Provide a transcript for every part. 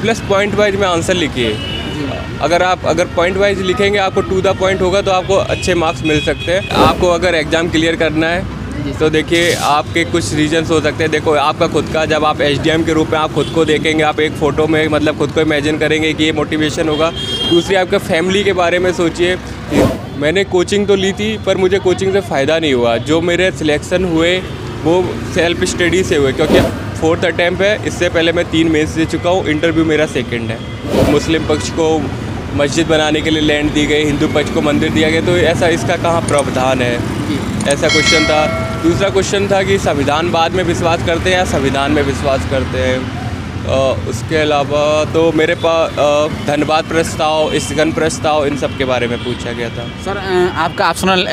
Plus point wise में answer लिखिए। अगर पॉइंट वाइज लिखेंगे, आपको टू द पॉइंट होगा तो आपको अच्छे मार्क्स मिल सकते हैं। आपको अगर एग्ज़ाम क्लियर करना है तो देखिए आपके कुछ रीजंस हो सकते हैं। देखो आपका खुद का, जब आप एसडीएम के रूप में आप खुद को देखेंगे, आप एक फ़ोटो में मतलब खुद को इमेजिन करेंगे कि ये मोटिवेशन होगा। दूसरी, आपका फैमिली के बारे में सोचिए। मैंने कोचिंग तो ली थी पर मुझे कोचिंग से फ़ायदा नहीं हुआ। जो मेरे सिलेक्शन हुए वो सेल्फ स्टडी से हुए, क्योंकि 4th अटैम्प्ट है। इससे पहले मैं 3 मेंस दे चुका हूँ, इंटरव्यू मेरा 2nd है। मुस्लिम पक्ष को मस्जिद बनाने के लिए लैंड दी गई, हिंदू पक्ष को मंदिर दिया गया, तो ऐसा इसका कहाँ प्रावधान है, ऐसा क्वेश्चन था। दूसरा क्वेश्चन था कि संविधान में विश्वास करते हैं या संविधान में विश्वास करते हैं। उसके अलावा तो मेरे पास धन्यवाद प्रस्ताव, स्थगन प्रस्ताव, इन सब के बारे में पूछा गया था। सर आपका ऑप्शनल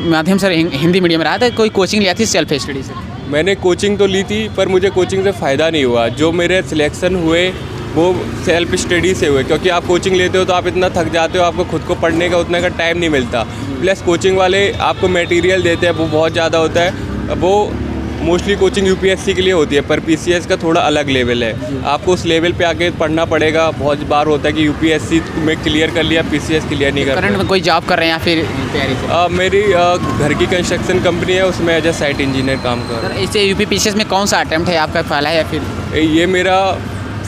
माध्यम से हिंदी मीडियम रहा था, कोई कोचिंग लिया थी सेल्फ स्टडी से? मैंने कोचिंग तो ली थी पर मुझे कोचिंग से फ़ायदा नहीं हुआ। जो मेरे सिलेक्शन हुए वो सेल्फ स्टडी से हुए, क्योंकि आप कोचिंग लेते हो तो आप इतना थक जाते हो, आपको खुद को पढ़ने का उतना का टाइम नहीं मिलता। प्लस कोचिंग वाले आपको मटेरियल देते हैं, वो बहुत ज़्यादा होता है। वो मोस्टली कोचिंग यूपीएससी के लिए होती है, पर पीसीएस का थोड़ा अलग लेवल है। आपको उस लेवल पे आके पढ़ना पड़ेगा। बहुत बार होता है कि यूपीएससी में क्लियर कर लिया, पीसीएस क्लियर नहीं कर। करंट में कोई जॉब कर रहे हैं या फिर तैयारी? मेरी घर की कंस्ट्रक्शन कंपनी है, उसमें एज ए साइट इंजीनियर काम कर रहा हूँ। इससे यूपी पीसीएस में कौन सा अटैम्प्ट है आपका, पहला है या फिर? ये मेरा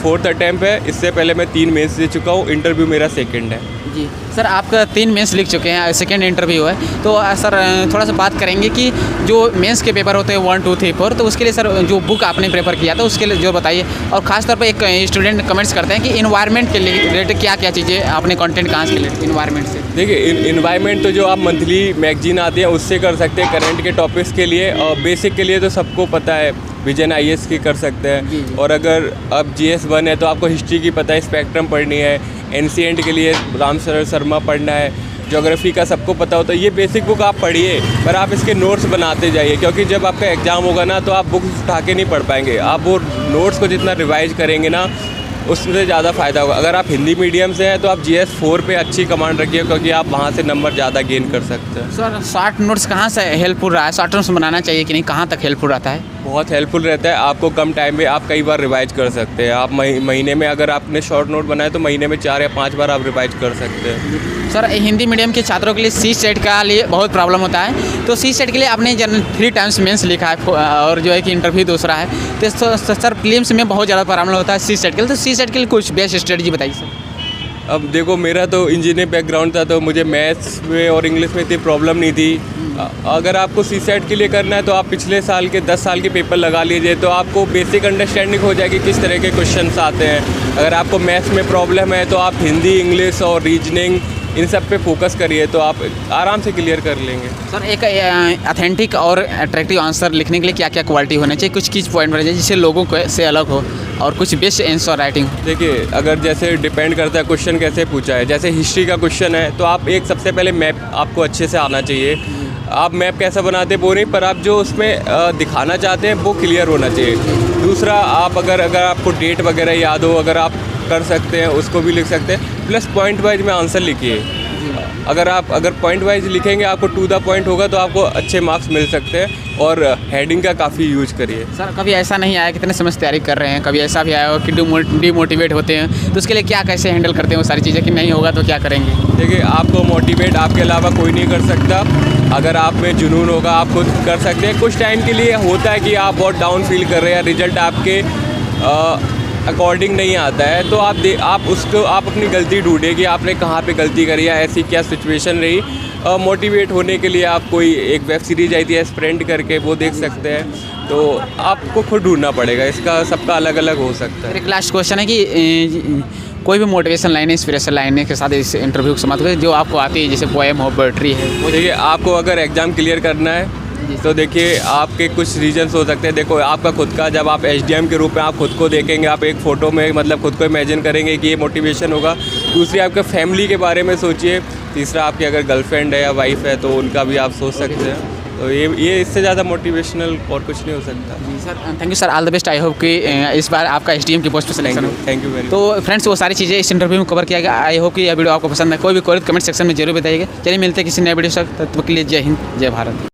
4th अटैम्प्ट है। इससे पहले मैं 3 मेंस दे चुका हूँ, इंटरव्यू मेरा 2nd है। जी सर, आपका 3 मेंस लिख चुके हैं, 2nd इंटरव्यू है। तो सर थोड़ा सा बात करेंगे कि जो मेंस के पेपर होते हैं 1 2 3 4, तो उसके लिए सर जो बुक आपने प्रेफर किया था उसके लिए जो बताइए। और ख़ासतौर पर एक स्टूडेंट कमेंट्स करते हैं कि इन्वायरमेंट के रिलेटेड क्या क्या चीज़ें आपने कंटेंट कहाँ से रिलेटेड इन्वायरमेंट से? देखिए इन्वायरमेंट तो जो आप मंथली मैगजीन आती है उससे कर सकते हैं। करंट के टॉपिक्स के लिए और बेसिक के लिए तो सबको पता है, विजन आईएएस की कर सकते हैं। और अगर अब जीएस 1 है तो आपको हिस्ट्री की पता है, स्पेक्ट्रम पढ़नी है। एनसीएंट के लिए राम शर्मा पढ़ना है। ज्योग्राफी का सबको पता होता है। ये बेसिक बुक आप पढ़िए, पर आप इसके नोट्स बनाते जाइए, क्योंकि जब आपका एग्ज़ाम होगा ना तो आप बुक्स उठा के नहीं पढ़ पाएंगे। आप वो नोट्स को जितना रिवाइज करेंगे ना उससे ज़्यादा फ़ायदा होगा। अगर आप हिंदी मीडियम से हैं तो आप जीएस 4 पे अच्छी कमांड रखिए, क्योंकि आप वहाँ से नंबर ज़्यादा गेन कर सकते हैं। सर शॉर्ट नोट्स कहाँ से हेल्पफुल रहा है? शॉर्ट नोट्स बनाना चाहिए कि नहीं, कहाँ तक हेल्पफुल रहता है? बहुत हेल्पफुल रहता है। आपको कम टाइम में आप कई बार रिवाइज कर सकते हैं। आप महीने में अगर आपने शॉर्ट नोट बनाए तो महीने में 4 या 5 बार आप रिवाइज कर सकते हैं। सर हिंदी मीडियम के छात्रों के लिए सी सेट का लिए बहुत प्रॉब्लम होता है, तो सी सेट के लिए आपने 3 टाइम्स मेंस लिखा है और जो है कि इंटरव्यू दूसरा है, तो सर प्रीलिम्स में बहुत ज़्यादा प्रॉब्लम होता है सी सेट के लिए। तो सी सेट के लिए कुछ बेस्ट स्ट्रेटजी बताइए सर। अब देखो मेरा तो इंजीनियरिंग बैकग्राउंड था, तो मुझे मैथ्स में और इंग्लिश में इतनी प्रॉब्लम नहीं थी। अगर आपको सी सेट के लिए करना है तो आप पिछले साल के 10 साल के पेपर लगा लीजिए, तो आपको बेसिक अंडरस्टैंडिंग हो जाएगी किस तरह के क्वेश्चंस आते हैं। अगर आपको मैथ्स में प्रॉब्लम है तो आप हिंदी, इंग्लिश और रीजनिंग इन सब पे फोकस करिए, तो आप आराम से क्लियर कर लेंगे। सर एक ऑथेंटिक और अट्रैक्टिव आंसर लिखने के लिए क्या क्या क्वालिटी होना चाहिए, कुछ चीज़ पॉइंट होना चाहिए जिससे लोगों को से अलग हो, और कुछ बेस्ट आंसर राइटिंग? देखिए अगर जैसे डिपेंड करता है क्वेश्चन कैसे पूछा है। जैसे हिस्ट्री का क्वेश्चन है तो आप एक सबसे पहले मैप आपको अच्छे से आना चाहिए। आप मैप कैसा बनाते हैं वो नहीं, पर आप जो उसमें दिखाना चाहते हैं वो क्लियर होना चाहिए। दूसरा, आप अगर आपको डेट वगैरह याद हो, अगर आप कर सकते हैं उसको भी लिख सकते हैं। प्लस पॉइंट वाइज में आंसर लिखिए। अगर पॉइंट वाइज लिखेंगे, आपको टू द पॉइंट होगा तो आपको अच्छे मार्क्स मिल सकते हैं। और हेडिंग का काफ़ी यूज करिए। सर कभी ऐसा नहीं आया, कितने समय से तैयारी कर रहे हैं, कभी ऐसा भी आया हो कि डिमोटिवेट होते हैं, तो उसके लिए क्या कैसे हैंडल करते हैं वो सारी चीज़ें कि नहीं होगा तो क्या करेंगे? देखिए आपको मोटिवेट आपके अलावा कोई नहीं कर सकता। अगर आप में जुनून होगा आप खुद कर सकते हैं। कुछ टाइम के लिए होता है कि आप बहुत डाउन फील कर रहे हैं, रिजल्ट आपके अकॉर्डिंग नहीं आता है, तो आप अपनी गलती ढूंढिए कि आपने कहाँ पे गलती करी है, ऐसी क्या सिचुएशन रही। मोटिवेट होने के लिए आप कोई एक वेब सीरीज आई थी एस्पिरेंट करके, वो देख सकते हैं। तो आपको खुद ढूंढना पड़ेगा, इसका सबका अलग अलग हो सकता है। एक लास्ट क्वेश्चन है कि कोई भी मोटिवेशन लाइन, इंस्पिरेशन लाइन के साथ इस इंटरव्यू को समाप्त करें जो आपको आती है, जैसे पोएम हो, पोएट्री है। देखिए आपको अगर एग्ज़ाम क्लियर करना है तो देखिए आपके कुछ रीजंस हो सकते हैं। देखो आपका खुद का, जब आप एसडीएम के रूप में आप खुद को देखेंगे, आप एक फ़ोटो में मतलब खुद को इमेजिन करेंगे कि ये मोटिवेशन होगा। दूसरी, आपके फैमिली के बारे में सोचिए। तीसरा, आपकी अगर गर्लफ्रेंड है या वाइफ है तो उनका भी आप सोच सकते हैं। तो ये इससे ज़्यादा मोटिवेशनल और कुछ नहीं हो सकता। जी sir, thank you sir, all the best. I hope कि इस बार आपका एसडीएम की पोस्ट पर सिलेक्शन हो। Thank you very much. तो फ्रेंड्स वो सारी चीज़ें इस इंटरव्यू में कवर किया गया। आई होप कि यह वीडियो आपको पसंद है। कोई भी कमेंट सेक्शन में जरूर बताइएगा। चलिए मिलते हैं किसी नए वीडियो से, तब तक के लिए जय हिंद, जय भारत।